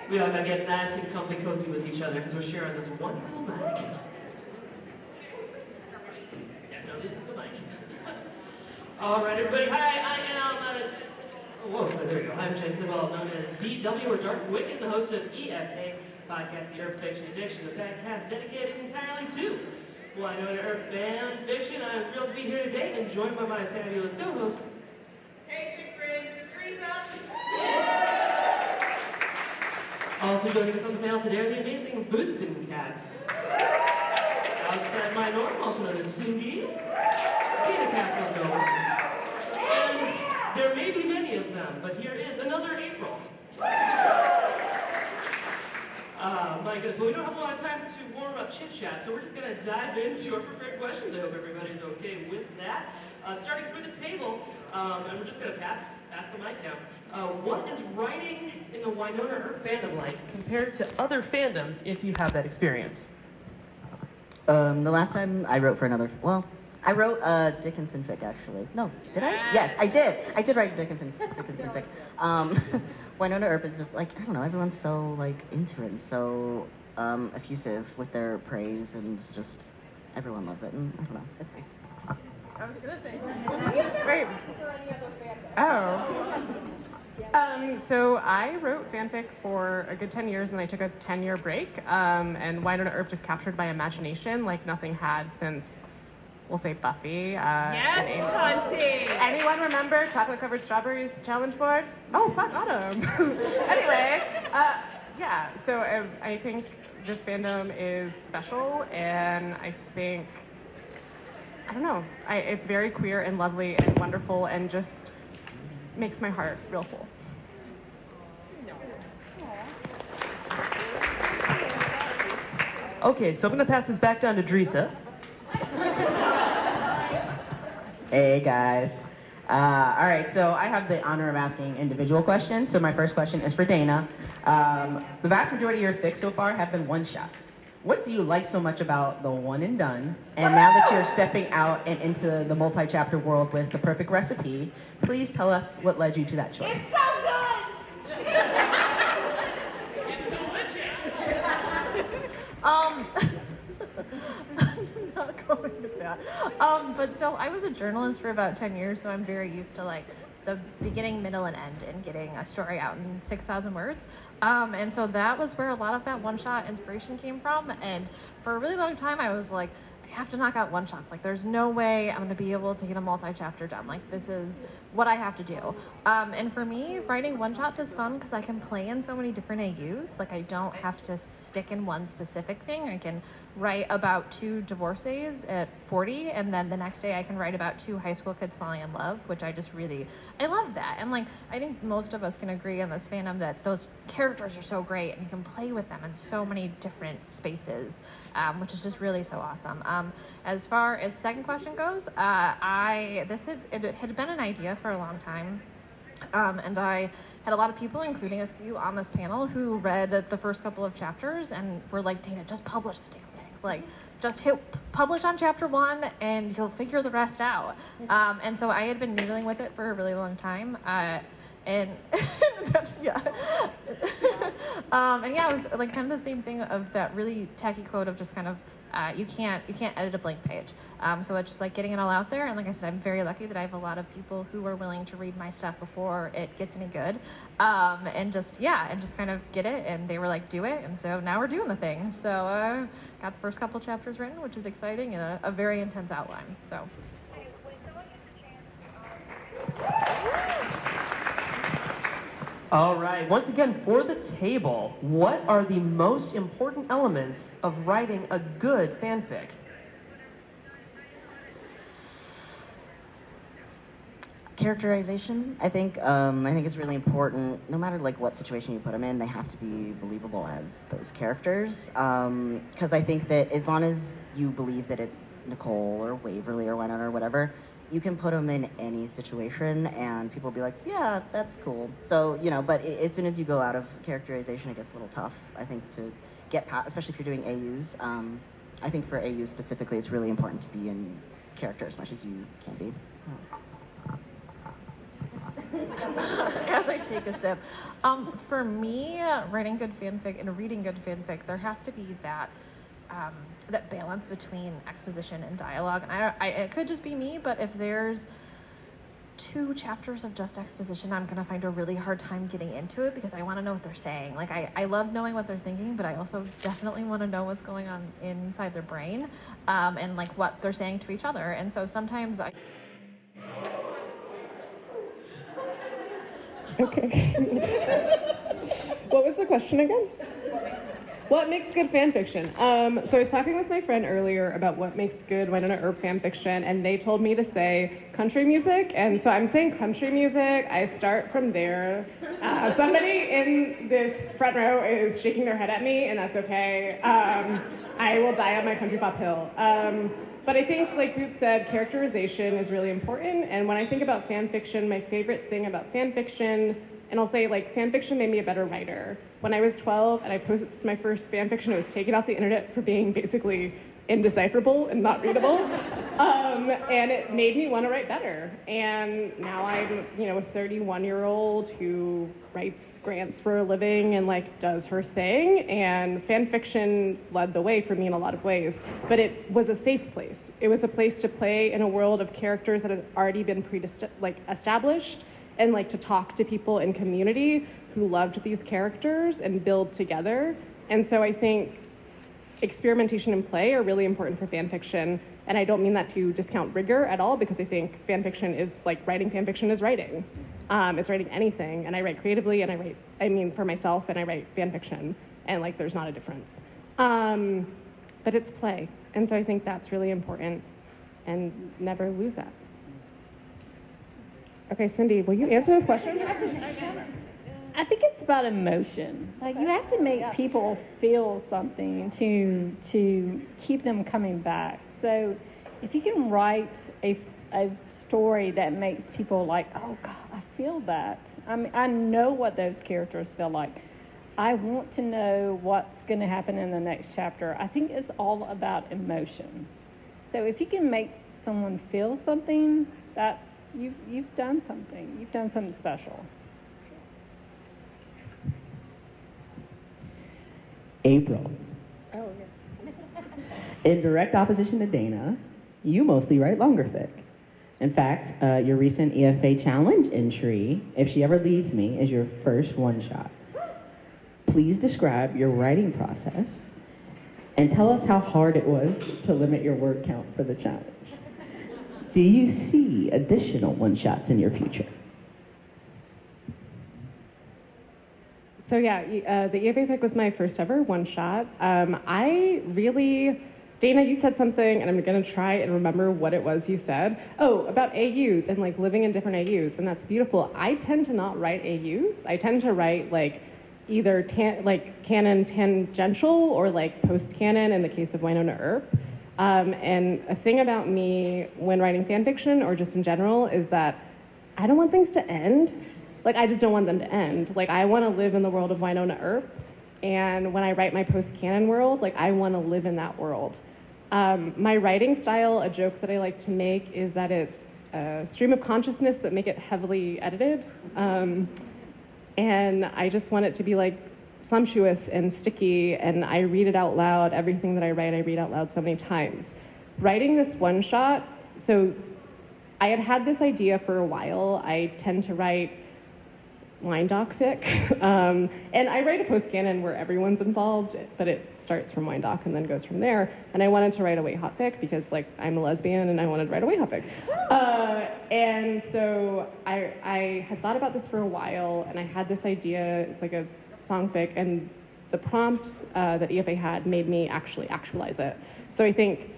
We all gotta get nice and comfy cozy with each other because we're sharing this one little mic. Yeah, no, this is the mic. All right, everybody. Hi, I am. Whoa, there we go. I'm Tidwell, known as DW or Dark Wicked, the host of EFA podcast, the Earp Fiction Addiction, a podcast dedicated entirely to Wynonna Earp fan fiction. I'm thrilled to be here today and joined by my fabulous co-host. Hey, big friends, it's Dresa. Also joining us on the panel today are the amazing Bootsncatz. OutsideMyNorm, also known as Cindy. And there may be many of them, but here is AnotherApril. My goodness, well, we don't have a lot of time to warm up chit-chat, so we're just going to dive into our prepared questions. I hope everybody's okay with that. Starting through the table, and we're just going to pass the mic down. What is writing in the Wynonna Earp fandom like compared to other fandoms, if you have that experience? The last time I wrote for another, well, I wrote Dickinson fic, actually. No, did I? Yes, I did. I did write Dickinson fic. Wynonna Earp is just like, I don't know, everyone's so like into it and so effusive with their praise, and it's just, everyone loves it, and I don't know, it's nice. I was gonna say, wait. Oh. So I wrote fanfic for a good 10 years, and I took a 10-year break, and Wynonna Earp just captured my imagination like nothing had since, we'll say, Buffy. Yes, Hunty! Anyone remember Chocolate-Covered Strawberries challenge board? Oh, fuck, Autumn. Anyway, yeah, so I think this fandom is special, and I think, I don't know, it's very queer and lovely and wonderful and just makes my heart real full. Okay, so I'm going to pass this back down to Dresa. Hey guys. All right, so I have the honor of asking individual questions. So my first question is for Dana. The vast majority of your fics so far have been one-shots. What do you like so much about the one and done? And now that you're stepping out and into the multi-chapter world with the perfect recipe, please tell us what led you to that choice. It's so good! It's delicious! I'm not going to that. But so I was a journalist for about 10 years, so I'm very used to like the beginning, middle, and end, and getting a story out in 6,000 words. And so that was where a lot of that one-shot inspiration came from. And for a really long time, I was like, I have to knock out one-shots. Like, there's no way I'm going to be able to get a multi-chapter done. Like, this is what I have to do. And for me, writing one-shots is fun because I can play in so many different AUs. Like, I don't have to stick in one specific thing. I can write about 2 divorcees at 40, and then the next day I can write about 2 high school kids falling in love, which I just really, I love that. And like, I think most of us can agree in this fandom that those characters are so great, and you can play with them in so many different spaces, which is just really so awesome. As far as second question goes, it had been an idea for a long time, and I had a lot of people, including a few on this panel, who read the first couple of chapters and were like, Dana, just publish the damn thing. Like, just hit publish on chapter 1 and you'll figure the rest out. And so I had been noodling with it for a really long time. And yeah. And yeah, it was like kind of the same thing of that really tacky quote of just kind of, you can't edit a blank page. So it's just like getting it all out there. And like I said, I'm very lucky that I have a lot of people who are willing to read my stuff before it gets any good. And just kind of get it. And they were like, do it. And so now we're doing the thing. So got the first couple chapters written, which is exciting, and a very intense outline. So. All right, once again, for the table, what are the most important elements of writing a good fanfic? Characterization, I think it's really important. No matter like what situation you put them in, they have to be believable as those characters. Because I think that as long as you believe that it's Nicole or Waverly or Wynonna or whatever, you can put them in any situation and people will be like, yeah, that's cool. So, you know, but as soon as you go out of characterization, it gets a little tough, I think, to get past, especially if you're doing AUs. I think for AUs specifically, it's really important to be in character as much as you can be. as I take a sip. For me, writing good fanfic and reading good fanfic, there has to be that that balance between exposition and dialogue. And it could just be me, but if there's 2 chapters of just exposition, I'm gonna find a really hard time getting into it because I want to know what they're saying. Like I love knowing what they're thinking, but I also definitely want to know what's going on inside their brain, and like what they're saying to each other. And so sometimes I. Okay. What was the question again? What makes good fan fiction? So I was talking with my friend earlier about what makes good Wynonna Earp fan fiction, and they told me to say country music, and so I'm saying country music. I start from there. Somebody in this front row is shaking their head at me, and that's okay. I will die on my country pop hill. But I think, like Boots said, characterization is really important, and when I think about fan fiction, my favorite thing about fan fiction, and I'll say, like, fan fiction made me a better writer. When I was 12 and I posted my first fan fiction, it was taken off the internet for being basically indecipherable and not readable. And it made me want to write better. And now I'm, a 31-year-old who writes grants for a living and, like, does her thing. And fan fiction led the way for me in a lot of ways. But it was a safe place. It was a place to play in a world of characters that had already been established, and like to talk to people in community who loved these characters and build together. And so I think experimentation and play are really important for fan fiction. And I don't mean that to discount rigor at all, because I think fan fiction is like writing fan fiction is writing. It's writing anything. And I write creatively, and for myself, and I write fan fiction. And like, there's not a difference. But it's play. And so I think that's really important, and never lose that. Okay, Cindy, will you answer this question? I think it's about emotion. Like, you have to make people feel something to keep them coming back. So if you can write a story that makes people like, oh God, I feel that. I know what those characters feel like. I want to know what's going to happen in the next chapter. I think it's all about emotion. So if you can make someone feel something, you've done something. You've done something special. April. Oh, yes. In direct opposition to Dana, you mostly write longer fic. In fact, your recent EFA challenge entry, If She Ever Leaves Me, is your first one-shot. Please describe your writing process and tell us how hard it was to limit your word count for the challenge. Do you see additional one-shots in your future? So yeah, the EFA fic was my first ever one-shot. Dana, you said something, and I'm gonna try and remember what it was you said. Oh, about AUs and like living in different AUs, and that's beautiful. I tend to not write AUs. I tend to write like either canon tangential or like post-canon in the case of Wynonna Earp. And a thing about me when writing fan fiction or just in general is that I don't want things to end. Like, I just don't want them to end. Like, I want to live in the world of Wynonna Earp. And when I write my post-canon world, like, I want to live in that world. My writing style, a joke that I like to make is that it's a stream of consciousness, but make it heavily edited. And I just want it to be like sumptuous and sticky, and I read it out loud. Everything that I write, I read out loud so many times. Writing this one shot, so I had this idea for a while. I tend to write line doc fic, and I write a post-canon where everyone's involved, but it starts from line doc and then goes from there. And I wanted to write a way hot fic because, like, I'm a lesbian and I wanted to write a way hot fic. And so I had thought about this for a while, and I had this idea. It's like a song fic, and the prompt that EFA had made me actually actualize it. So I think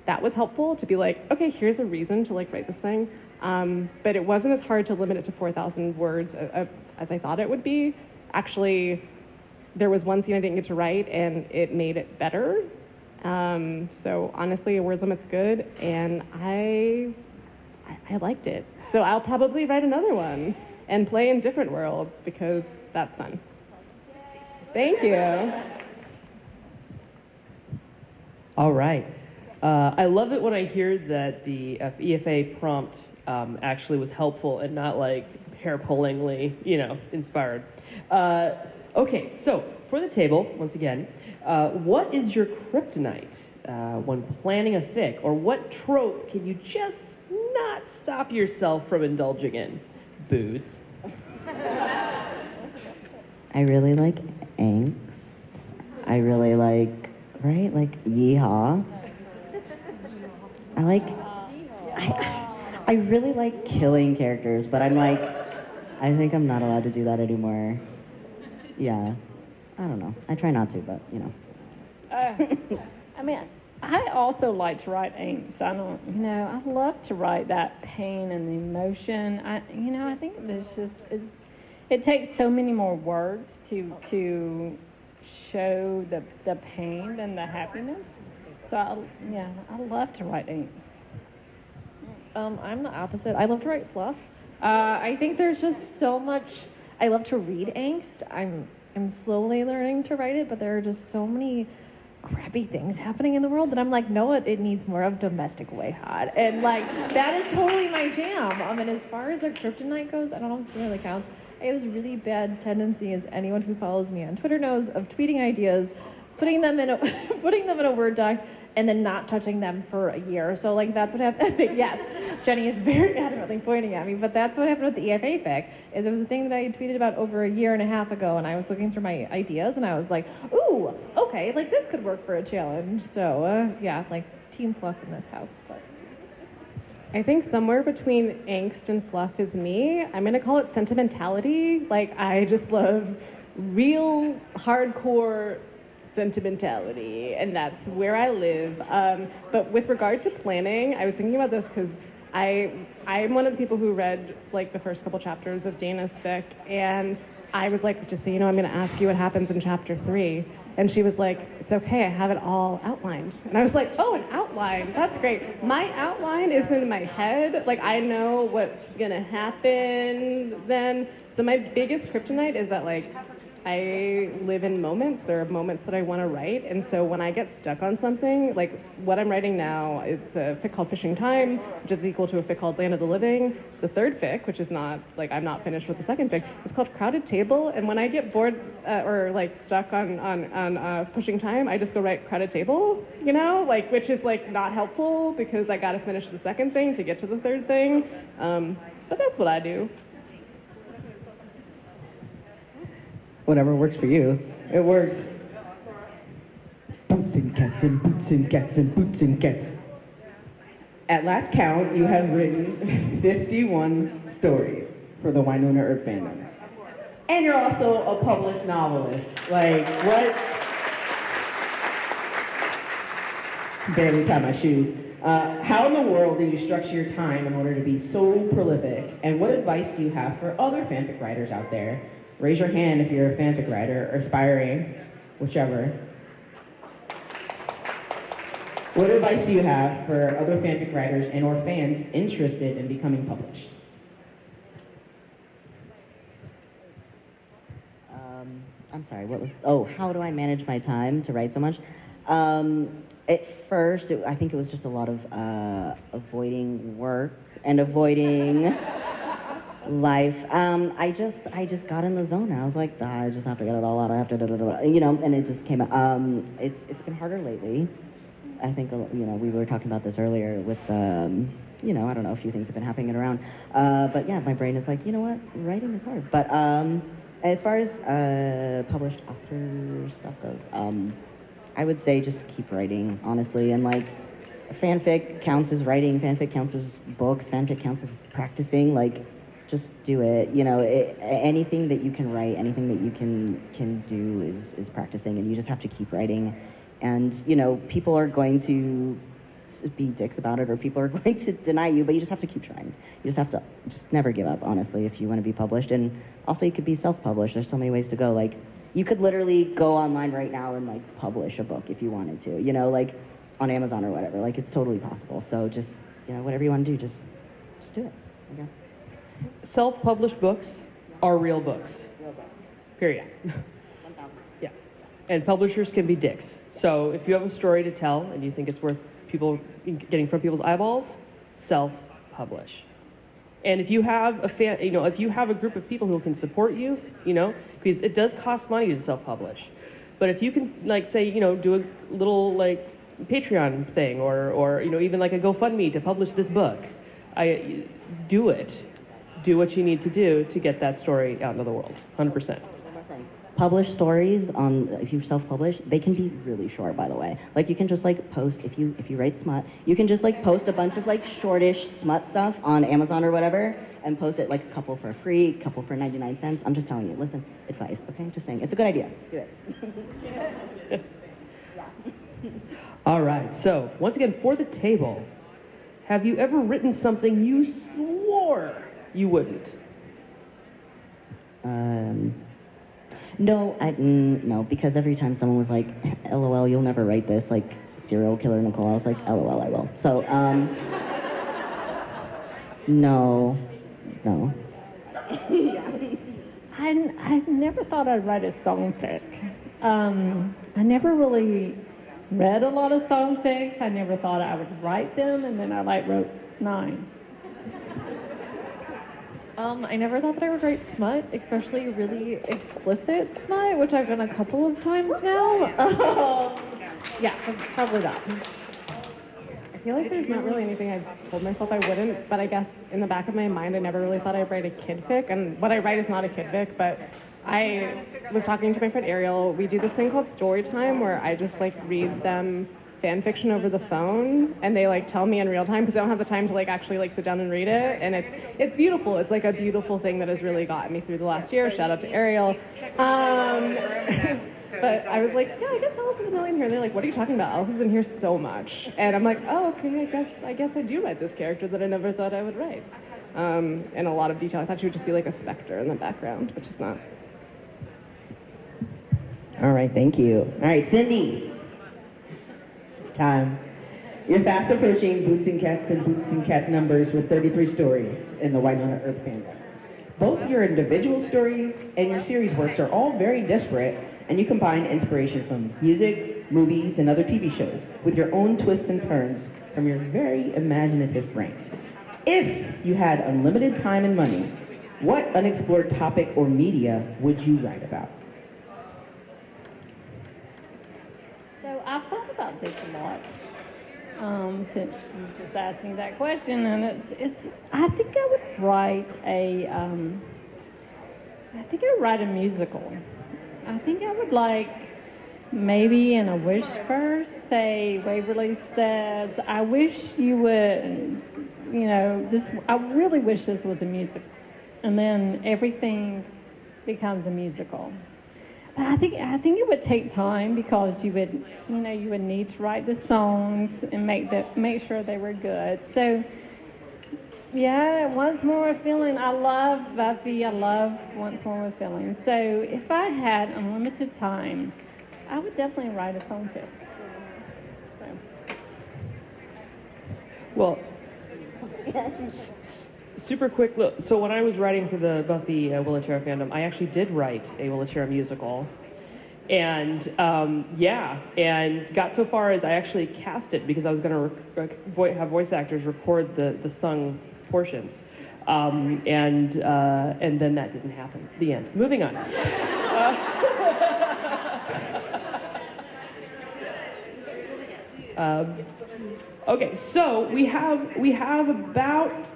that was helpful to be like, okay, here's a reason to like write this thing. But it wasn't as hard to limit it to 4,000 words as I thought it would be. Actually, there was one scene I didn't get to write, and it made it better. So honestly, a word limit's good, and I liked it. So I'll probably write another one and play in different worlds because that's fun. Thank you. All right. I love it when I hear that the EFA prompt actually was helpful and not like hair-pullingly, inspired. Okay, so for the table, once again, what is your kryptonite when planning a fic, or what trope can you just not stop yourself from indulging in? Boots. I really like angst. I really like, right? Like yeehaw. I really like killing characters, but I'm like, I think I'm not allowed to do that anymore. Yeah. I don't know. I try not to, but I mean, I also like to write angst. I love to write that pain and the emotion. I think it takes so many more words to show the pain than the happiness. So I love to write angst. I'm the opposite. I love to write fluff. I think there's just so much. I love to read angst. I'm slowly learning to write it, but there are just so many crappy things happening in the world that I'm like, no, it needs more of domestic way hot. And like, that is totally my jam. And as far as a kryptonite goes, I don't know if this really counts. I have this really bad tendency, as anyone who follows me on Twitter knows, of tweeting ideas, putting them in a Word doc, and then not touching them for a year. So like that's what happened. Yes, Jenny is very adamantly pointing at me, but that's what happened with the EFA fic. Is it was a thing that I had tweeted about over a year and a half ago, and I was looking through my ideas, and I was like, ooh, okay, like this could work for a challenge. So yeah, like team fluff in this house. But I think somewhere between angst and fluff is me. I'm gonna call it sentimentality. Like I just love real hardcore sentimentality, and that's where I live. But with regard to planning, I was thinking about this because I'm one of the people who read like the first couple chapters of Dana's fic, and I was like, just so you know, I'm going to ask you what happens in chapter 3. And she was like, it's okay, I have it all outlined. And I was like, oh, an outline, that's great. My outline is in my head. Like, I know what's gonna happen then. So my biggest kryptonite is that like, I live in moments. There are moments that I want to write, and so when I get stuck on something, like what I'm writing now, it's a fic called Fishing Time, which is equal to a fic called Land of the Living. The third fic, which is not, like I'm not finished with the second fic, is called Crowded Table, and when I get bored or like stuck on Pushing Time, I just go write Crowded Table, like, which is like not helpful because I got to finish the second thing to get to the third thing, but that's what I do. Whatever works for you, it works. Bootsncatz and Bootsncatz and Bootsncatz. At last count, you have written 51 stories for the Wynonna Earp fandom. And you're also a published novelist. Like, what? Barely tie my shoes. How in the world do you structure your time in order to be so prolific? And what advice do you have for other fanfic writers out there? Raise your hand if you're a fanfic writer, or aspiring, whichever. What advice do you have for other fanfic writers and or fans interested in becoming published? I'm sorry, how do I manage my time to write so much? At first, I think it was just a lot of avoiding work and avoiding life. I just got in the zone. I was like, I just have to get it all out. I have to, and it just came out. It's been harder lately. I think, we were talking about this earlier with, I don't know, a few things have been happening around. But yeah, my brain is like, you know what, writing is hard. But as far as published author stuff goes, I would say just keep writing, honestly, and like, fanfic counts as writing, fanfic counts as books, fanfic counts as practicing, like, just do it. Anything that you can write, anything that you can do is practicing, and you just have to keep writing. And people are going to be dicks about it, or people are going to deny you, but you just have to keep trying. You just have to never give up, honestly, if you want to be published. And also, you could be self-published. There's so many ways to go. Like, you could literally go online right now and like publish a book if you wanted to. Like on Amazon or whatever. Like, it's totally possible. So just whatever you want to do, just do it, I guess. Self-published books are real books. Period. Yeah. And publishers can be dicks. So if you have a story to tell and you think it's worth people getting from people's eyeballs, self-publish. And if you have if you have a group of people who can support you, because it does cost money to self-publish. But if you can, like, say, do a little, like, Patreon thing or even like a GoFundMe to publish this book, do it. Do what you need to do to get that story out into the world, 100%. Publish stories if you self-publish, they can be really short, by the way. Like, you can just like post, if you write smut, you can just like post a bunch of like shortish smut stuff on Amazon or whatever and post it, like, a couple for free, a couple for 99 cents. I'm just telling you, listen, advice, okay? Just saying, it's a good idea. Do it. All right, so once again, for the table, have you ever written something you swore you wouldn't? No, because every time someone was like, LOL, you'll never write this, like, serial killer Nicole, I was like, LOL, I will. So, no. I never thought I'd write a song fic. I never really read a lot of song fics. I never thought I would write them, and then I wrote 9. I never thought that I would write smut, especially really explicit smut, which I've done a couple of times now. Yeah, so probably that. I feel like there's not really anything I've told myself I wouldn't, but I guess in the back of my mind, I never really thought I'd write a kid fic. And what I write is not a kid fic, but I was talking to my friend Ariel. We do this thing called story time where I just like read them fan fiction over the phone, and they like tell me in real time because I don't have the time to like actually like sit down and read it. And it's beautiful. It's like a beautiful thing that has really gotten me through the last year. Shout out to Ariel. But I was like, yeah, I guess Alice isn't really in here. And they're like, what are you talking about? Alice is in here so much. And I'm like, oh, okay, I guess I do write this character that I never thought I would write. In a lot of detail. I thought she would just be like a specter in the background, but she's not. All right, thank you. All right, Cindy. It's time. You're fast approaching Bootsncatz and Bootsncatz numbers with 33 stories in the Wynonna Earp fandom. Both your individual stories and your series works are all very disparate, and you combine inspiration from music, movies, and other TV shows with your own twists and turns from your very imaginative brain. If you had unlimited time and money, what unexplored topic or media would you write about? So I've thought about this a lot since you just asked me that question, and it's. I think I would write a musical. I think I would like maybe in a wish verse say Waverly says, "I wish you would, this. I really wish this was a musical," and then everything becomes a musical. But I think it would take time because you would need to write the songs and make sure they were good. So yeah, Once More with Feeling. I love Buffy. I love Once More with Feeling. So if I had unlimited time, I would definitely write a song fic. So. Well, super quick look. So when I was writing for the Buffy Wynonna fandom, I actually did write a Wynonna musical, and and got so far as I actually cast it because I was going to have voice actors record the sung portions, and then that didn't happen. The end. Moving on. Okay, so we have about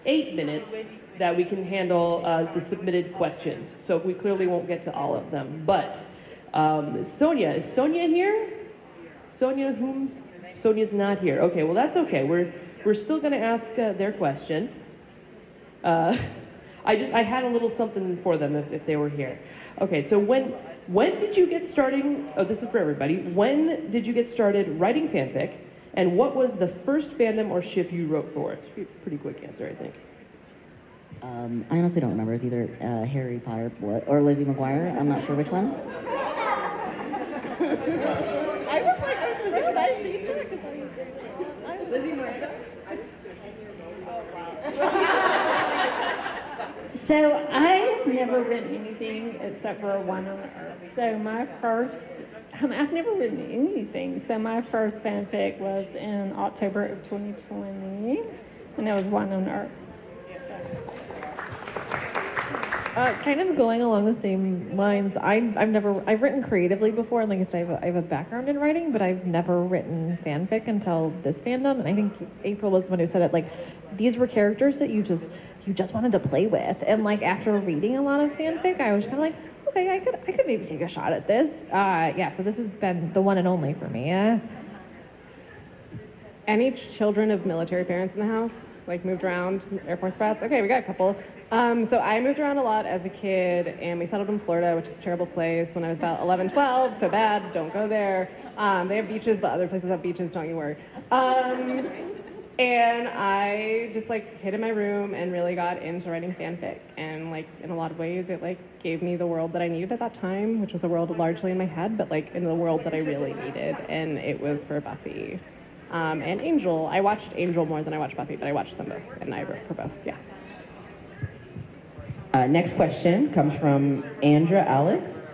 8 minutes that we can handle the submitted questions. So we clearly won't get to all of them. But Sonia, is Sonia here? Sonia's not here. Okay, well that's okay. We're still going to ask their question. I had a little something for them if they were here. Okay, so when did you get starting? Oh, this is for everybody. When did you get started writing fanfic? And what was the first fandom or ship you wrote for? It should be a pretty quick answer, I think. I honestly don't remember. It's either Harry Potter or Lizzie McGuire. I'm not sure which one. I was like, I was really excited to get to it because I'm Lizzie Miranda. So I have never written anything except for Wynonna Earp. So my first I've never written anything. So my first fanfic was in October of 2020, and it was Wynonna Earp. Kind of going along the same lines, I've written creatively before, and like I said, I have a background in writing, but I've never written fanfic until this fandom, and I think April was the one who said it, like, these were characters that you just wanted to play with, and like, after reading a lot of fanfic, I was kind of like, okay, I could maybe take a shot at this. So this has been the one and only for me. Any children of military parents in the house? Like moved around, Air Force brats? Okay, we got a couple. So I moved around a lot as a kid, and we settled in Florida, which is a terrible place, when I was about 11, 12, so bad, don't go there. They have beaches, but other places have beaches, don't you worry. And I just like hid in my room and really got into writing fanfic. And like in a lot of ways, it like gave me the world that I needed at that time, which was a world largely in my head, but like in the world that I really needed. And it was for Buffy. And Angel. I watched Angel more than I watched Buffy, but I watched them both, and I wrote for both, yeah. Next question comes from Andra Alex.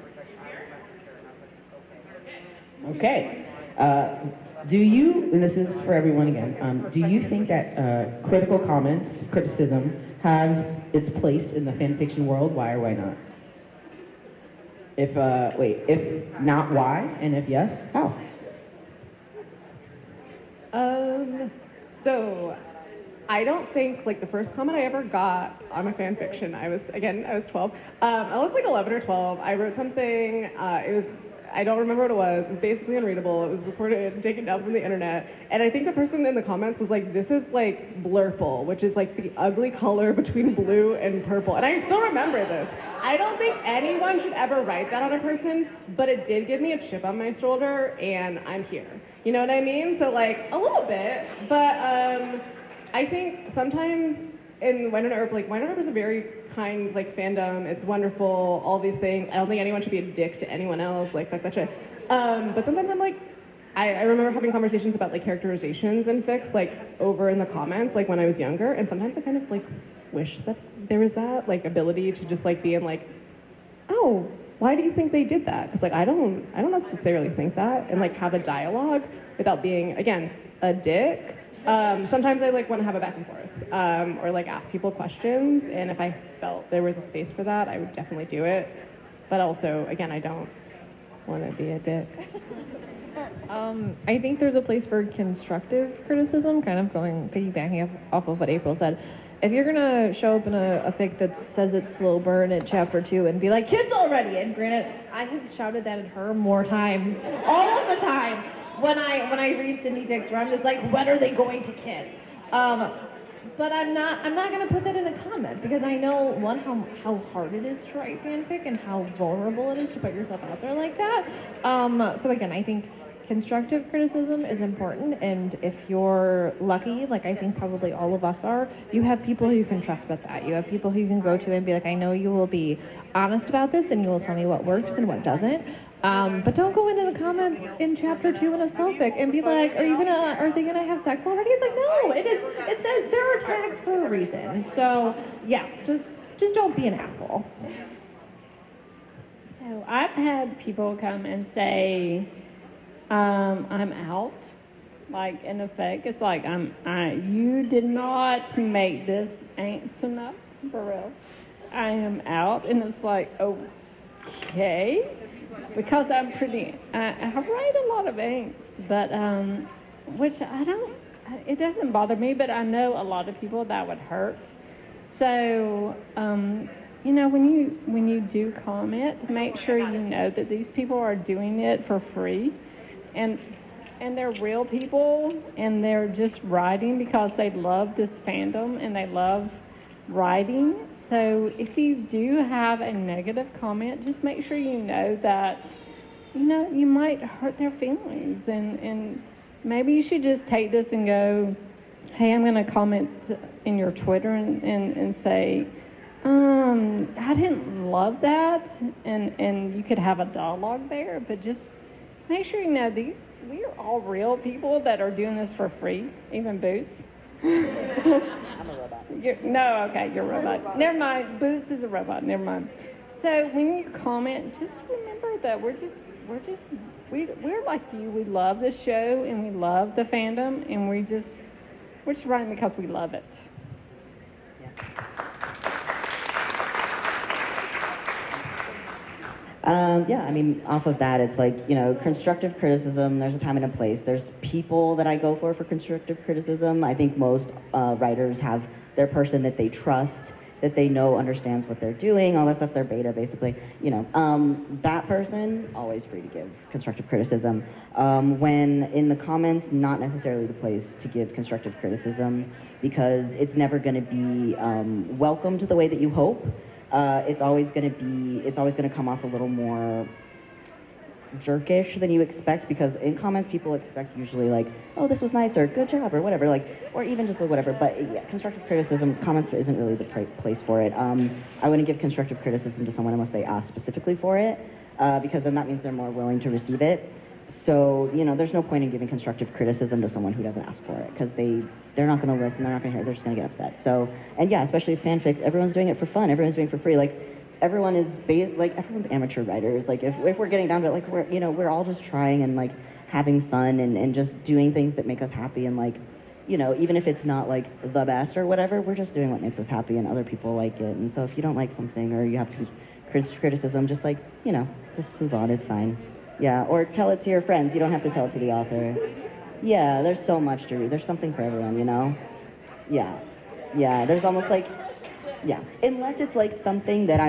Okay. Do you, and this is for everyone again, do you think that criticism has its place in the fanfiction world? Why or why not? If not, why? And if yes, how? So I don't think, like, the first comment I ever got on a fan fiction, I was 12. I was like 11 or 12. I wrote something, I don't remember what it was. It was basically unreadable. It was recorded and taken down from the internet. And I think the person in the comments was like, this is like blurple, which is like the ugly color between blue and purple. And I still remember this. I don't think anyone should ever write that on a person, but it did give me a chip on my shoulder, and I'm here. You know what I mean? So like, a little bit, but I think sometimes in Wynonna Earp, like, Wynonna Earp is a very kind, like, fandom. It's wonderful, all these things. I don't think anyone should be a dick to anyone else, like, fuck that shit. But sometimes I'm like, I remember having conversations about, like, characterizations and fics, like, over in the comments, like, when I was younger, and sometimes I kind of, like, wish that there was that, like, ability to just, like, be in, like, oh, why do you think they did that? Because, like, I don't necessarily think that, and, like, have a dialogue without being, again, a dick. Sometimes I like want to have a back and forth, or like ask people questions, and if I felt there was a space for that, I would definitely do it. But also, again, I don't want to be a dick. I think there's a place for constructive criticism, kind of piggybacking off of what April said. If you're gonna show up in a fic that says it's slow burn at chapter 2 and be like, kiss already, and granted, I have shouted that at her more times, all of the time. When I read Cindy fics where I'm just like, when are they going to kiss? But I'm not gonna put that in a comment, because I know, one, how hard it is to write fanfic and how vulnerable it is to put yourself out there like that. So again, I think constructive criticism is important, and if you're lucky, like I think probably all of us are, you have people who you can trust with that. You have people who you can go to and be like, I know you will be honest about this and you will tell me what works and what doesn't. But don't go into the comments in chapter 2 in a selfic and be like, are they gonna have sex already? It's like, no, it says there are tags for a reason. So yeah, just don't be an asshole. So I've had people come and say, I'm out, like in effect. It's like, you did not make this angst enough, for real. I am out, and it's like, okay. Because I write a lot of angst, but, which it doesn't bother me, but I know a lot of people that would hurt. So, when you do comment, make sure you know that these people are doing it for free, and they're real people, and they're just writing because they love this fandom and they love writing. So if you do have a negative comment, just make sure you know that, you might hurt their feelings, and maybe you should just take this and go, hey, I'm going to comment in your Twitter and say, I didn't love that, and you could have a dialogue there, but just make sure you know we are all real people that are doing this for free, even Boots. I'm a robot. You're a robot. Never mind. Boots is a robot. Never mind. So when you comment, just remember that we're just we're like you. We love the show and we love the fandom, and we're just writing because we love it. Yeah, I mean, off of that, it's like, you know, constructive criticism, there's a time and a place. There's people that I go for constructive criticism. I think most writers have their person that they trust, that they know understands what they're doing, all that stuff, their beta, basically. You know, that person, always free to give constructive criticism. When in the comments, not necessarily the place to give constructive criticism, because it's never gonna be welcomed the way that you hope. It's always gonna come off a little more jerkish than you expect, because in comments people expect usually like, oh, this was nice, or good job, or whatever, like, or even just like whatever. But yeah, constructive criticism, comments isn't really the place for it. I wouldn't give constructive criticism to someone unless they ask specifically for it, because then that means they're more willing to receive it. So, you know, there's no point in giving constructive criticism to someone who doesn't ask for it, because they're not going to listen, they're not going to hear it, they're just going to get upset. So, and yeah, especially fanfic, everyone's doing it for fun, everyone's doing it for free. Like, everyone's amateur writers. Like, if we're getting down to it, like, we're all just trying and like having fun and just doing things that make us happy, and like, you know, even if it's not like the best or whatever, we're just doing what makes us happy, and other people like it. And so if you don't like something, or you have criticism, just like, you know, just move on, it's fine. Yeah, or tell it to your friends. You don't have to tell it to the author. Yeah, there's so much to read. There's something for everyone, you know? Yeah, there's almost like, yeah, unless it's like something that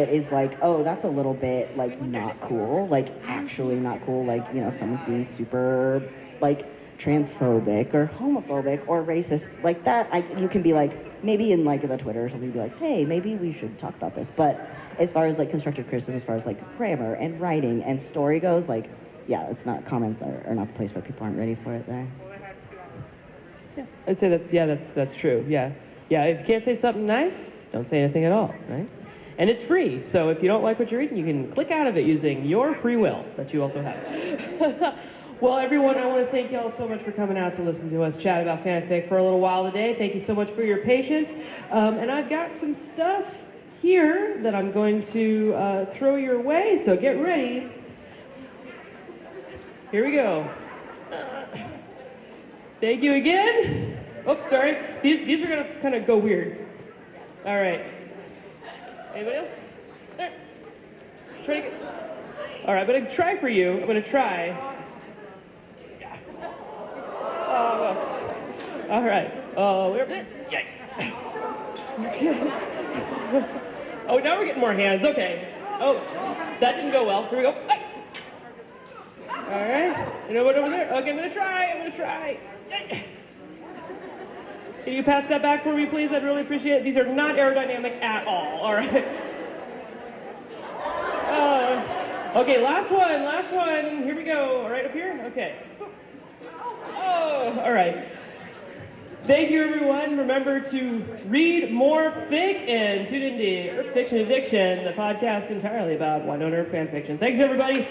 is like, oh, that's a little bit like not cool, like actually not cool, like, you know, if someone's being super like transphobic or homophobic or racist, like that, you can be like, maybe in like the Twitter or something, be like, hey, maybe we should talk about this. But as far as like constructive criticism, as far as like grammar and writing and story goes, like, yeah, it's not, comments are not the place where people aren't ready for it there. Yeah, I'd say that's true. Yeah, if you can't say something nice, don't say anything at all, right? And it's free, so if you don't like what you're reading, you can click out of it using your free will that you also have. Well, everyone, I want to thank you all so much for coming out to listen to us chat about fanfic for a little while today. Thank you so much for your patience. And I've got some stuff here that I'm going to throw your way, so get ready. Here we go. Thank you again. Oh, sorry. These are going to kind of go weird. All right. Anybody else? There. Try to get... All right, I'm going to try for you. I'm going to try. Oh, all right. Oh, we're there. Yay. Oh, now we're getting more hands. Okay. Oh, that didn't go well. Here we go. All right. You know what over there? Okay, I'm going to try. Yay. Can you pass that back for me, please? I'd really appreciate it. These are not aerodynamic at all right? Okay, last one. Here we go. Right up here? Okay. Oh, all right. Thank you, everyone. Remember to read more fic and tune into Earp Fiction Addiction, the podcast entirely about Wynonna Earp fan fiction. Thanks, everybody.